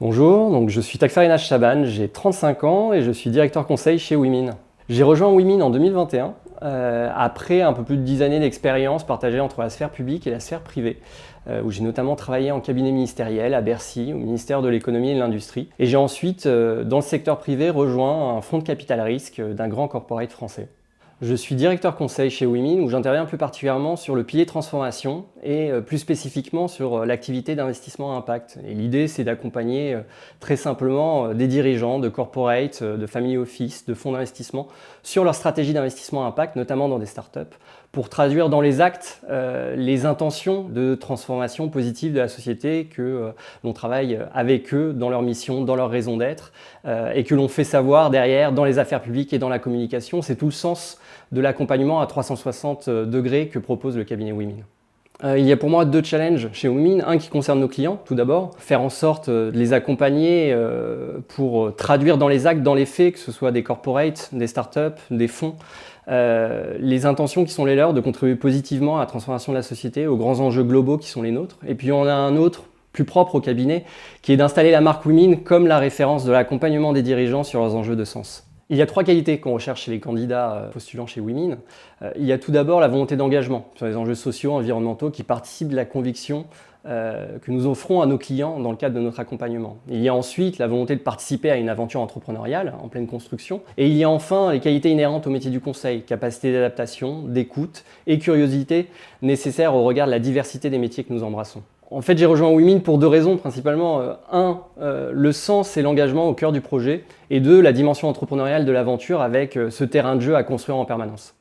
Bonjour, donc je suis Takfarina Chaban, j'ai 35 ans et je suis directeur conseil chez Wimin. J'ai rejoint Wimin en 2021, après un peu plus de 10 années d'expérience partagée entre la sphère publique et la sphère privée, où j'ai notamment travaillé en cabinet ministériel à Bercy, au ministère de l'économie et de l'industrie. Et j'ai ensuite, dans le secteur privé, rejoint un fonds de capital risque d'un grand corporate français. Je suis directeur conseil chez Wimin où j'interviens plus particulièrement sur le pilier transformation et plus spécifiquement sur l'activité d'investissement à impact. Et l'idée, c'est d'accompagner très simplement des dirigeants de corporate, de family office, de fonds d'investissement sur leur stratégie d'investissement à impact, notamment dans des startups, pour traduire dans les actes les intentions de transformation positive de la société que l'on travaille avec eux dans leur mission, dans leur raison d'être et que l'on fait savoir derrière dans les affaires publiques et dans la communication. C'est tout le sens de l'accompagnement à 360 degrés que propose le cabinet Wimin. Il y a pour moi deux challenges chez Wimin. Un qui concerne nos clients, tout d'abord, faire en sorte de les accompagner pour traduire dans les actes, dans les faits, que ce soit des corporates, des startups, des fonds, les intentions qui sont les leurs de contribuer positivement à la transformation de la société, aux grands enjeux globaux qui sont les nôtres. Et puis on a un autre, plus propre au cabinet, qui est d'installer la marque Wimin comme la référence de l'accompagnement des dirigeants sur leurs enjeux de sens. Il y a trois qualités qu'on recherche chez les candidats postulant chez Wimin. Il y a tout d'abord la volonté d'engagement sur les enjeux sociaux, environnementaux qui participent de la conviction que nous offrons à nos clients dans le cadre de notre accompagnement. Il y a ensuite la volonté de participer à une aventure entrepreneuriale en pleine construction. Et il y a enfin les qualités inhérentes au métier du conseil, capacité d'adaptation, d'écoute et curiosité nécessaires au regard de la diversité des métiers que nous embrassons. En fait, j'ai rejoint Wimin pour deux raisons principalement. Le sens et l'engagement au cœur du projet, et deux, la dimension entrepreneuriale de l'aventure avec ce terrain de jeu à construire en permanence.